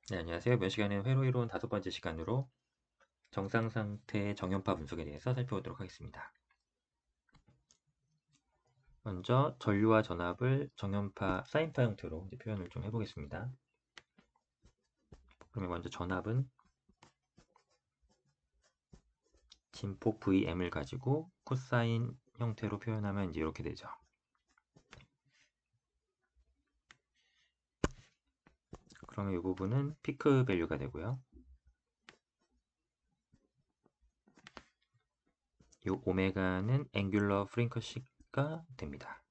네, 안녕하세요. 이번 시간에는 회로 이론 5번째 시간으로 정상 상태 정연파 분석에 대해서 살펴보도록 하겠습니다. 먼저 전류와 전압을 정연파, 사인파 형태로 이제 표현을 좀 해보겠습니다. 그러면 먼저 전압은 진폭 Vm을 가지고 코사인 형태로 표현하면 이제 이렇게 되죠. 그러면 이 부분은 피크 밸류가 되고요. 이 오메가는 앵귤러 프리퀀시가 됩니다.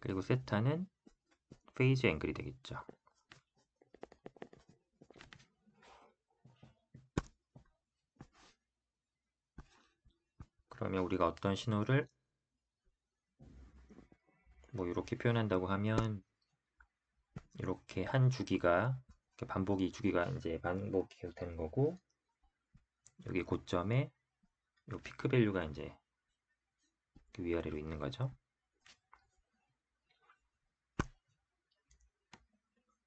그리고 세타는 페이즈 앵글이 되겠죠. 그러면 우리가 어떤 신호를 뭐 이렇게 표현한다고 하면 이렇게 한 주기가 반복이 주기가 이제 반복이 계속 되는 거고, 여기 고점에 요 피크 밸류가 이제 위아래로 있는 거죠.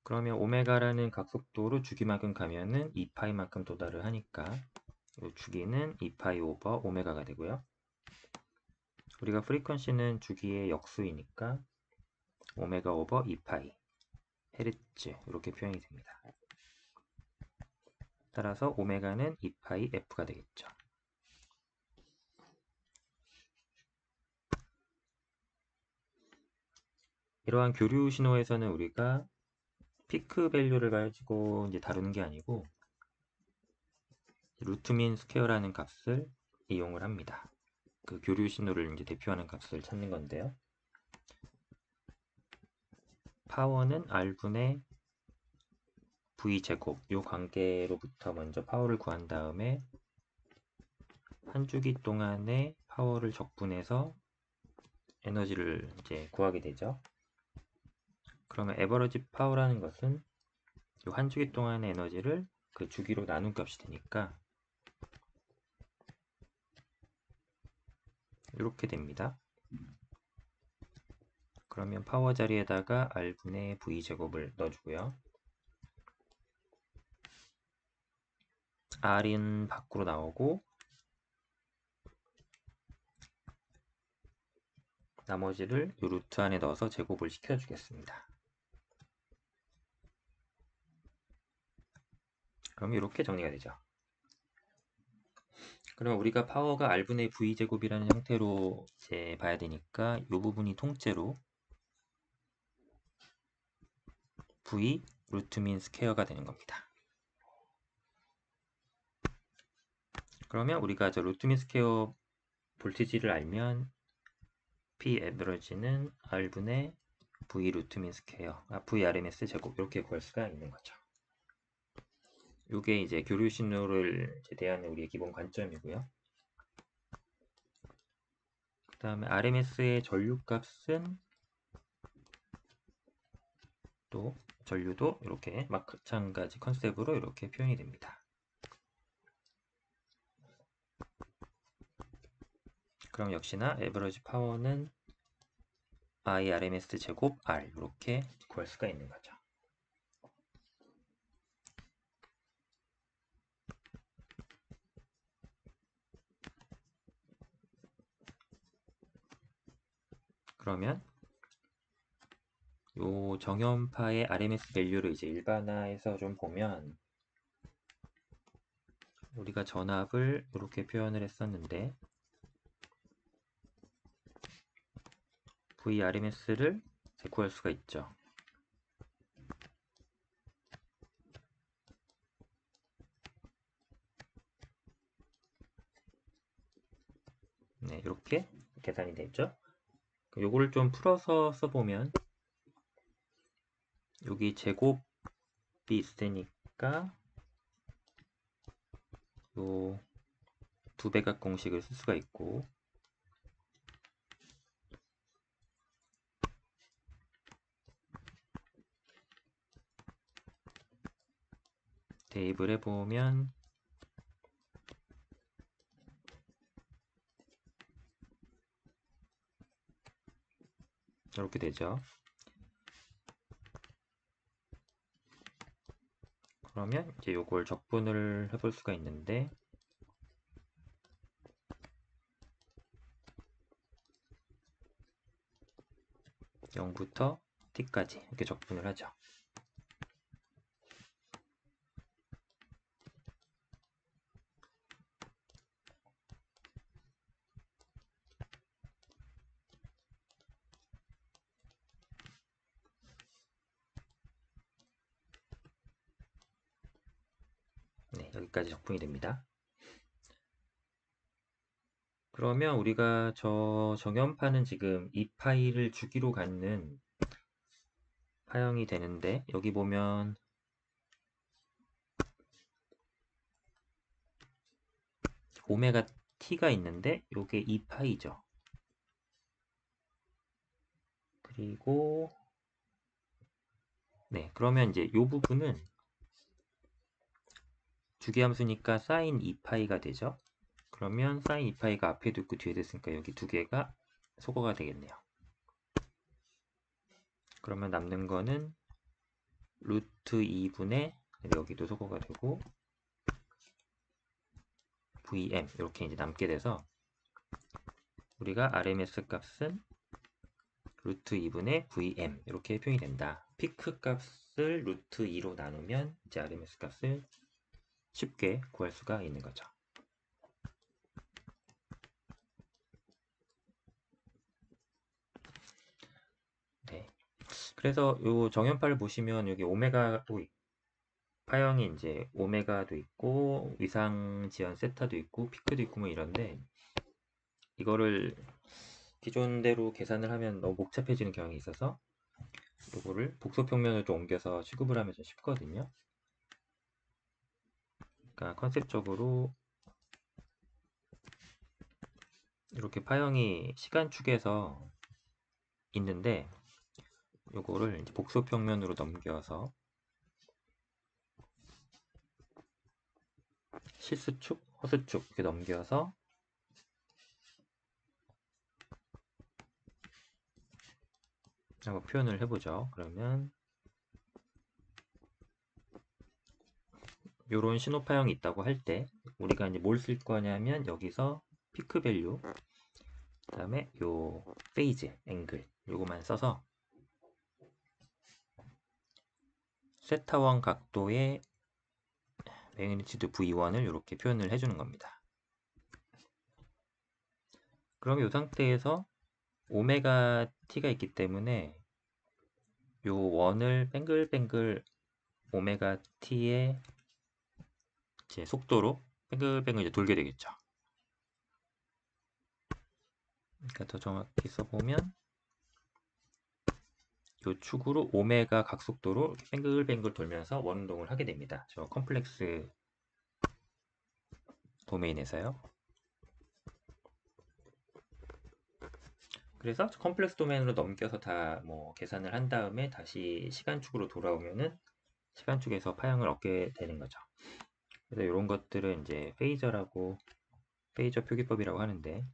그러면 오메가라는 각속도로 주기만큼 가면은 2파이만큼 도달을 하니까 요 주기는 2파이 오버 오메가가 되고요. 우리가 프리퀀시는 주기의 역수이니까 오메가 오버 2파이 헤르츠 이렇게 표현이 됩니다. 따라서 오메가는 2파이 F가 되겠죠. 이러한 교류 신호에서는 우리가 피크 밸류를 가지고 이제 다루는 게 아니고 루트민 스퀘어라는 값을 이용을 합니다. 그 교류 신호를 이제 대표하는 값을 찾는 건데요. 파워는 R분의 V 제곱 이 관계로부터 먼저 파워를 구한 다음에 한 주기 동안의 파워를 적분해서 에너지를 이제 구하게 되죠. 그러면 에버러지 파워라는 것은 이 한 주기 동안의 에너지를 그 주기로 나눈 값이 되니까 이렇게 됩니다. 그러면 파워 자리에다가 R분의 V 제곱을 넣어주고요. R은 밖으로 나오고 나머지를 이 루트 안에 넣어서 제곱을 시켜주겠습니다. 그럼 이렇게 정리가 되죠. 그럼 우리가 파워가 R분의 V제곱이라는 형태로 이제 봐야 되니까 이 부분이 통째로 V 루트 민 스퀘어가 되는 겁니다. 그러면 우리가 저 루트 민 스퀘어 볼티지를 알면 P 에버러지는 R분의 V 루트 민 스퀘어, VRMS 제곱 이렇게 구할 수가 있는 거죠. 이게 이제 교류 신호를 대하는 우리의 기본 관점이고요. 그 다음에 RMS의 전류값은 또 전류도 이렇게 마찬가지 컨셉으로 이렇게 표현이 됩니다. 그럼 역시나 에버러지 파워는 IRMS 제곱 R 이렇게 구할 수가 있는 거죠. 그러면 요 정연파의 RMS 밸류를 이제 일반화해서 좀 보면 우리가 전압을 이렇게 표현을 했었는데 VRMS를 구할 수가 있죠. 네, 이렇게 계산이 되죠. 요거를 좀 풀어서 써보면 여기 제곱이 있으니까 요 두 배각 공식을 쓸 수가 있고 대입을 해보면 이렇게 되죠. 그러면 이제 요걸 적분을 해볼 수가 있는데 0부터 t까지 이렇게 적분을 하죠. 네, 여기까지 적분이 됩니다. 그러면 우리가 저 정연파는 지금 이 파일을 주기로 갖는 파형이 되는데 여기 보면 오메가 t가 있는데 요게 2파이죠. 그리고 네, 그러면 이제 요 부분은 주기함수니까 sin 2파이가 되죠. 그러면 sin 2파이가 앞에도 있고 뒤에도 있으니까 여기 두 개가 소거가 되겠네요. 그러면 남는 거는 루트 2분의 여기도 소거가 되고 vm 이렇게 이제 남게 돼서 우리가 RMS 값은 루트 2분의 vm 이렇게 표현이 된다. 피크 값을 루트 2로 나누면 이제 RMS 값을 쉽게 구할 수가 있는 거죠. 네. 그래서 요 정연파를 보시면 여기 오메가도 파형이 이제 오메가도 있고 위상 지연 세타도 있고 피크도 있고 뭐 이런데 이거를 기존대로 계산을 하면 너무 복잡해지는 경향이 있어서 이거를 복소평면으로 좀 옮겨서 취급을 하면 좀 쉽거든요. 그러니까 컨셉적으로 이렇게 파형이 시간축에서 있는데 요거를 이제 복소평면으로 넘겨서 실수축, 허수축 이렇게 넘겨서 한번 표현을 해보죠. 그러면 요런 신호 파형이 있다고 할 때 우리가 이제 뭘 쓸 거냐면 여기서 피크 밸류 그다음에 요 페이즈 앵글 요거만 써서 세타1 각도의 매그니튜드 V1을 이렇게 표현을 해주는 겁니다. 그럼 이 상태에서 오메가 t가 있기 때문에 요 원을 뱅글뱅글 오메가 t의 제 속도로 뱅글뱅글 이제 돌게 되겠죠. 그러니까 더 정확히 써보면 요 축으로 오메가 각속도로 뱅글뱅글 돌면서 원운동을 하게 됩니다. 저 컴플렉스 도메인에서요. 그래서 컴플렉스 도메인으로 넘겨서 다 뭐 계산을 한 다음에 다시 시간축으로 돌아오면은 시간축에서 파형을 얻게 되는 거죠. 그래서 이런 것들은 이제 페이저 표기법이라고 하는데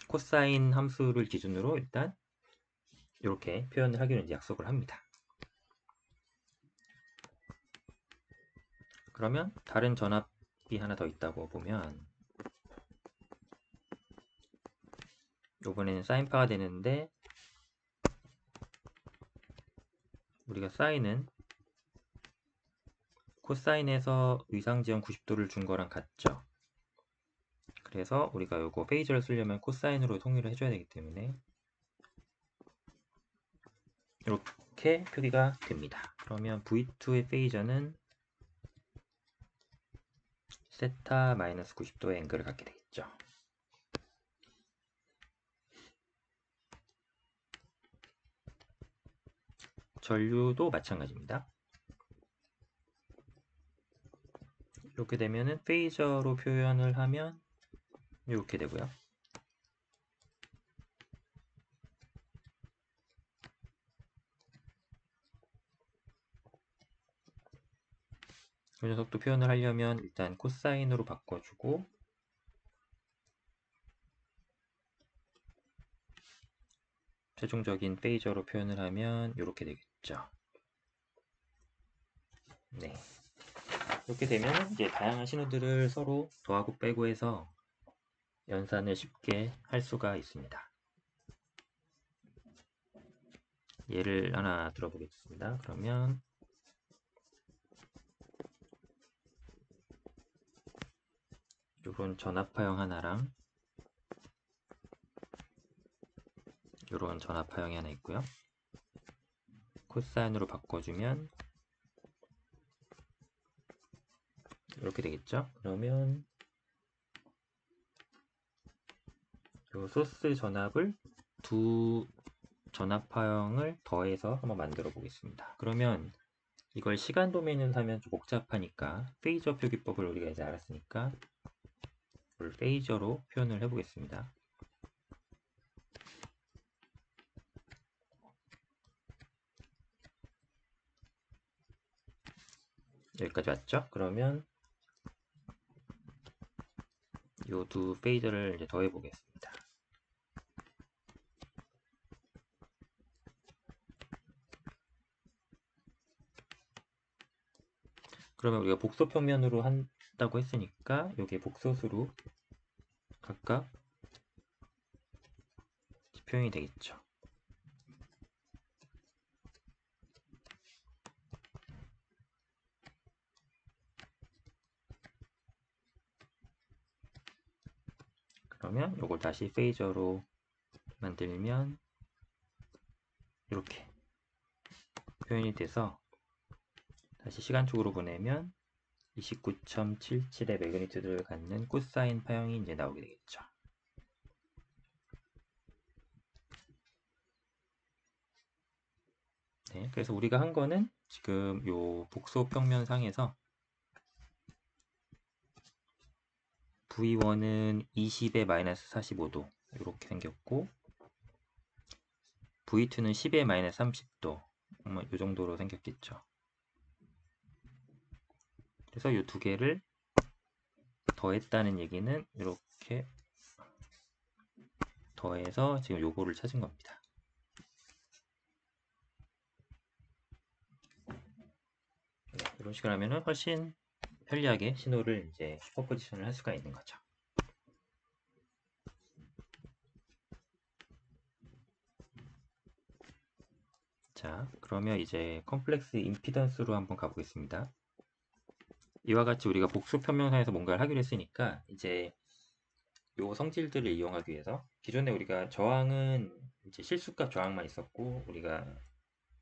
코사인 함수를 기준으로 일단 이렇게 표현을 하기로 이제 약속을 합니다. 그러면 다른 전압이 하나 더 있다고 보면 이번에는 사인파가 되는데 우리가 사인은 코사인에서 위상지연 90도를 준 거랑 같죠. 그래서 우리가 이거 페이저를 쓰려면 코사인으로 통일을 해줘야 되기 때문에 이렇게 표기가 됩니다. 그러면 V2의 페이저는 세타 마이너스 90도의 앵글을 갖게 되겠죠. 전류도 마찬가지입니다. 이렇게 되면은 페이저로 표현을 하면 이렇게 되고요. 이 녀석도 표현을 하려면 일단 코사인으로 바꿔주고 최종적인 페이저로 표현을 하면 이렇게 되겠죠. 네. 이렇게 되면 이제 다양한 신호들을 서로 더하고 빼고 해서 연산을 쉽게 할 수가 있습니다. 예를 하나 들어보겠습니다. 그러면 이런 전압파형 하나랑 이런 전압파형이 하나 있고요. 코사인으로 바꿔주면 이렇게 되겠죠? 그러면 이 소스 전압을 두 전압파형을 더해서 한번 만들어 보겠습니다. 그러면 이걸 시간 도메인으로 하면 좀 복잡하니까 페이저 표기법을 우리가 이제 알았으니까 이걸 페이저로 표현을 해 보겠습니다. 여기까지 왔죠? 그러면 이 두 페이저를 이제 더해 보겠습니다. 그러면 우리가 복소 평면으로 한다고 했으니까 이게 복소수로 각각 표현이 되겠죠. 그러면 이걸 다시 페이저로 만들면 이렇게 표현이 돼서 다시 시간축으로 보내면 29.77의 매그니튜드를 갖는 코사인 파형이 이제 나오게 되겠죠. 네, 그래서 우리가 한 거는 지금 요 복소 평면상에서 V1은 20에 마이너스 45도 이렇게 생겼고 V2는 10에 마이너스 30도 이 정도로 생겼겠죠. 그래서 이 두 개를 더했다는 얘기는 이렇게 더해서 지금 요거를 찾은 겁니다. 네, 이런 식으로 하면은 훨씬 편리하게 신호를 이제 슈퍼포지션을 할 수가 있는 거죠. 자, 그러면 이제 컴플렉스 임피던스로 한번 가보겠습니다. 이와 같이 우리가 복수 평면상에서 뭔가를 하기로 했으니까 이제 요 성질들을 이용하기 위해서 기존에 우리가 저항은 이제 실수값 저항만 있었고 우리가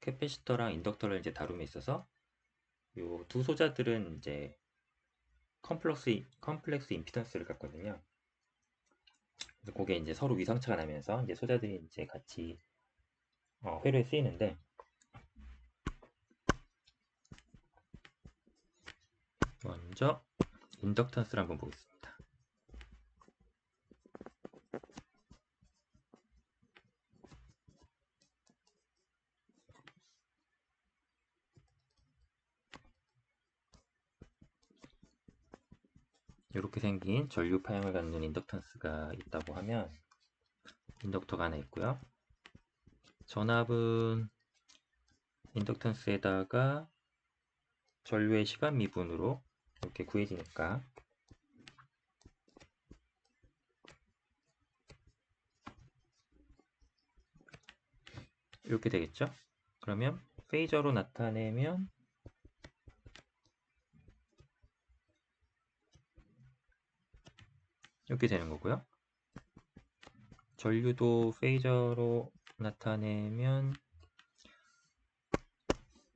캐패시터랑 인덕터를 이제 다룸에 있어서 요 두 소자들은 이제 컴플렉스 임피던스를 갖거든요. 그래서 그게 이제 서로 위상차가 나면서 이제 소자들이 이제 같이 회로에 쓰이는데 먼저 인덕턴스를 한번 보겠습니다. 이렇게 생긴 전류 파형을 갖는 인덕턴스가 있다고 하면 인덕터가 하나 있고요. 전압은 인덕턴스에다가 전류의 시간 미분으로 이렇게 구해지니까 이렇게 되겠죠? 그러면 페이저로 나타내면 이렇게 되는 거고요. 전류도 페이저로 나타내면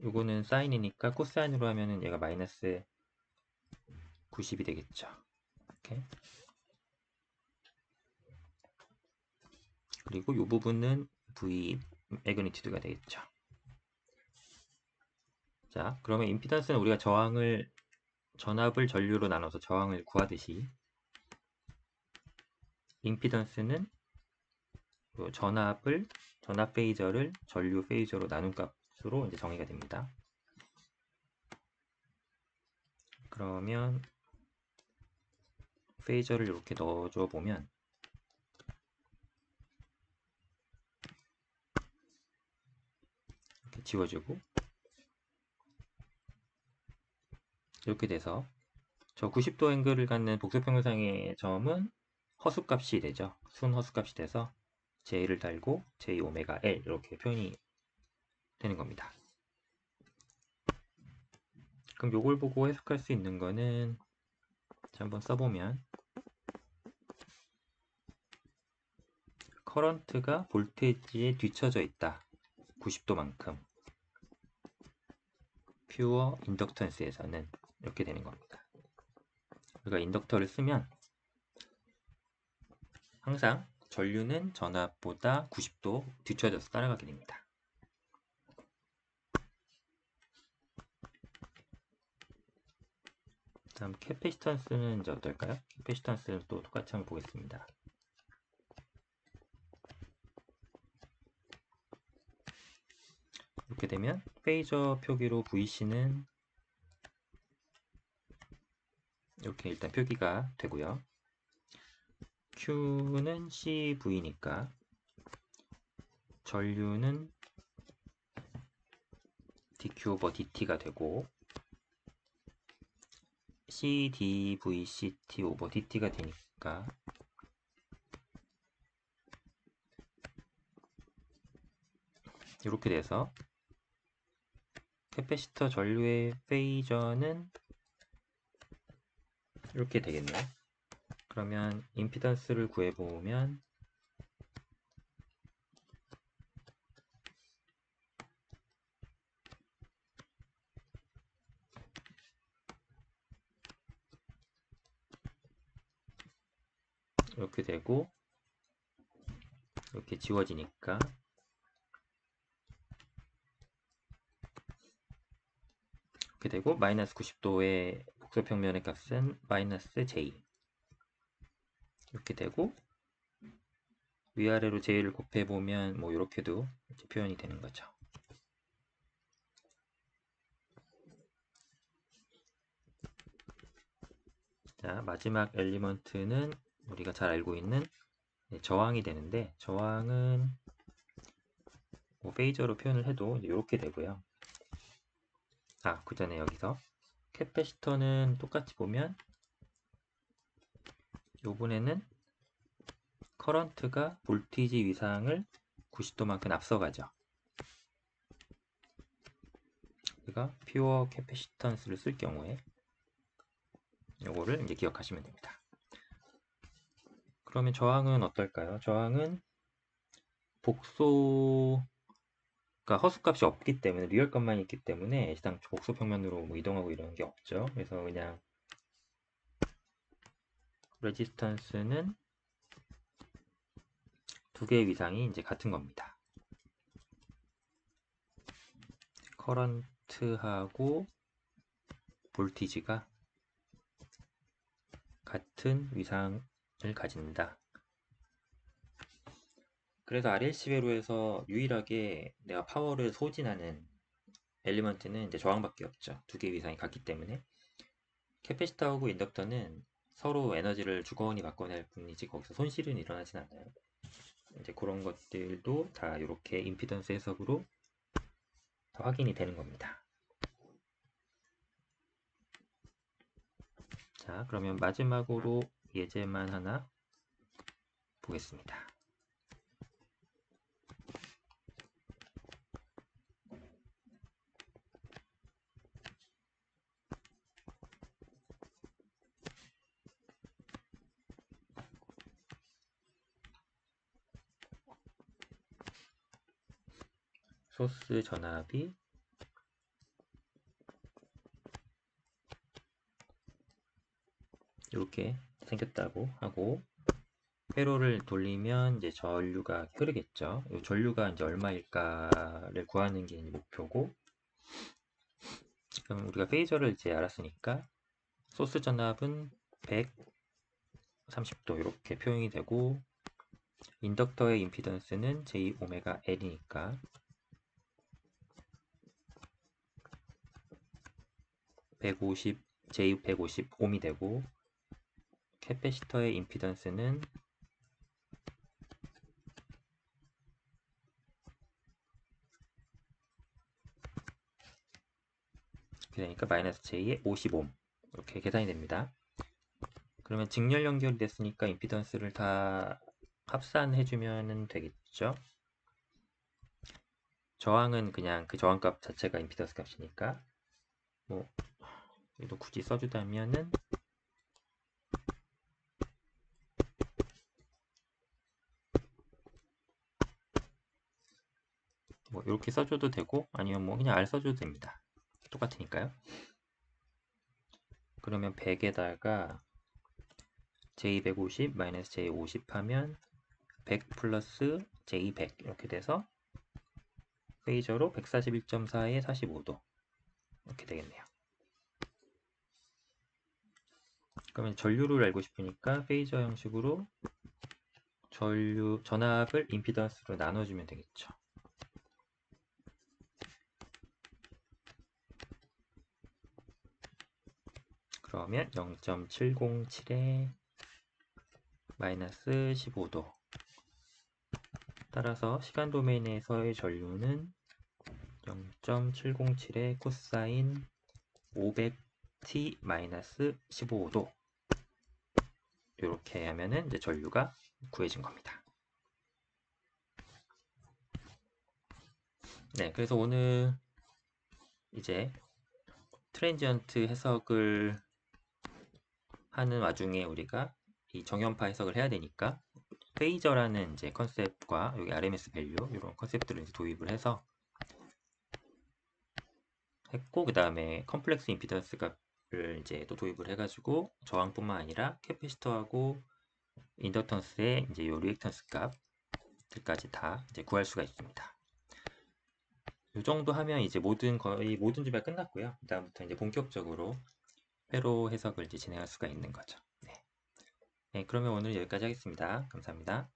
이거는 사인이니까 코사인으로 하면은 얘가 마이너스 90이 되겠죠. 이렇게. 그리고 이 부분은 V 매그니튜드가 되겠죠. 자, 그러면 임피던스는 우리가 전압을 전류로 나눠서 저항을 구하듯이 임피던스는 전압 페이저를 전류 페이저로 나눈 값으로 이제 정의가 됩니다. 그러면 페이저를 이렇게 넣어줘 보면 이렇게 지워지고 이렇게 돼서 저 90도 앵글을 갖는 복소평면상의 점은 허수값이 되죠. 순 허수값이 돼서 J를 달고 J 오메가 L 이렇게 표현이 되는 겁니다. 그럼 요걸 보고 해석할 수 있는 거는 한번 써보면 커런트가 볼테이지에 뒤쳐져 있다. 90도만큼. 퓨어 인덕턴스에서는 이렇게 되는 겁니다. 우리가 인덕터를 쓰면 항상 전류는 전압보다 90도 뒤쳐져서 따라가게 됩니다. 다음 캐패시턴스는 이제 어떨까요? 캐패시턴스는 또 똑같이 한번 보겠습니다. 이렇게 되면 페이저 표기로 VC는 이렇게 일단 표기가 되고요. Q는 CV니까 전류는 dq 오버 dt가 되고 CdVCT 오버 dt가 되니까 이렇게 돼서 캐패시터 전류의 페이저는 이렇게 되겠네요. 그러면 임피던스를 구해보면 이렇게 되고 이렇게 지워지니까 이렇게 되고 마이너스 90도의 복소평면의 값은 마이너스 J 이렇게 되고 위아래로 J를 곱해보면 뭐 이렇게도 표현이 되는 거죠. 자, 마지막 엘리먼트는 우리가 잘 알고 있는 저항이 되는데 저항은 뭐 페이저로 표현을 해도 이렇게 되고요. 그 전에 여기서 캐패시터는 똑같이 보면 요번에는 커런트가 볼티지 위상을 90도만큼 앞서가죠. 우리가 퓨어 캐패시턴스를 쓸 경우에 요거를 이제 기억하시면 됩니다. 그러면 저항은 어떨까요? 저항은 복소 허수값이 없기 때문에 리얼값만 있기 때문에 일단 복소 평면으로 뭐 이동하고 이런 게 없죠. 그래서 그냥 레지스턴스는 두 개 위상이 이제 같은 겁니다. 커런트하고 볼티지가 같은 위상을 가진다. 그래서 RLC 회로에서 유일하게 내가 파워를 소진하는 엘리먼트는 이제 저항밖에 없죠. 두 개 위상이 같기 때문에 캐패시터하고 인덕터는 서로 에너지를 주거니 받거니 할 뿐이지 거기서 손실은 일어나진 않아요. 이제 그런 것들도 다 이렇게 임피던스 해석으로 다 확인이 되는 겁니다. 자, 그러면 마지막으로 예제만 하나 보겠습니다. 소스 전압이 이렇게 생겼다고 하고 회로를 돌리면 이제 전류가 흐르겠죠. 이 전류가 이제 얼마일까를 구하는 게 이제 목표고, 지금 우리가 페이저를 이제 알았으니까 소스 전압은 130도 이렇게 표현이 되고 인덕터의 임피던스는 J 오메가 L이니까 150 J 150 옴이 되고 캐패시터의 임피던스는 이렇게 되니까 마이너스 J에 50옴 이렇게 계산이 됩니다. 그러면 직렬 연결이 됐으니까 임피던스를 다 합산해주면 되겠죠. 저항은 그냥 그 저항값 자체가 임피던스 값이니까 뭐 여기도 굳이 써주자면은 뭐 이렇게 써줘도 되고 아니면 뭐 그냥 R 써줘도 됩니다. 똑같으니까요. 그러면 100에다가 J150 마이너스 J50 하면 100 플러스 J100 이렇게 돼서 페이저로 141.4에 45도 이렇게 되겠네요. 그러면 전류를 알고 싶으니까 페이저 형식으로 전압을 임피던스로 나눠주면 되겠죠. 그러면 0.707에 마이너스 15도 따라서 시간 도메인에서의 전류는 0.707의 코사인 500t 마이너스 15도 이렇게 하면은 이제 전류가 구해진 겁니다. 네, 그래서 오늘 이제 트랜지언트 해석을 하는 와중에 우리가 이 정연파 해석을 해야 되니까 페이저라는 이제 컨셉과 여기 RMS 밸류 이런 컨셉들을 이제 도입을 해서 했고 그 다음에 컴플렉스 임피던스 값을 이제 또 도입을 해가지고 저항뿐만 아니라 캐패시터하고 인덕턴스의 이제 요 리액턴스 값들까지 다 이제 구할 수가 있습니다. 이 정도 하면 이제 거의 모든 준비가 끝났고요. 그다음부터 이제 본격적으로 회로 해석을 이제 진행할 수가 있는 거죠. 네. 네, 그러면 오늘 여기까지 하겠습니다. 감사합니다.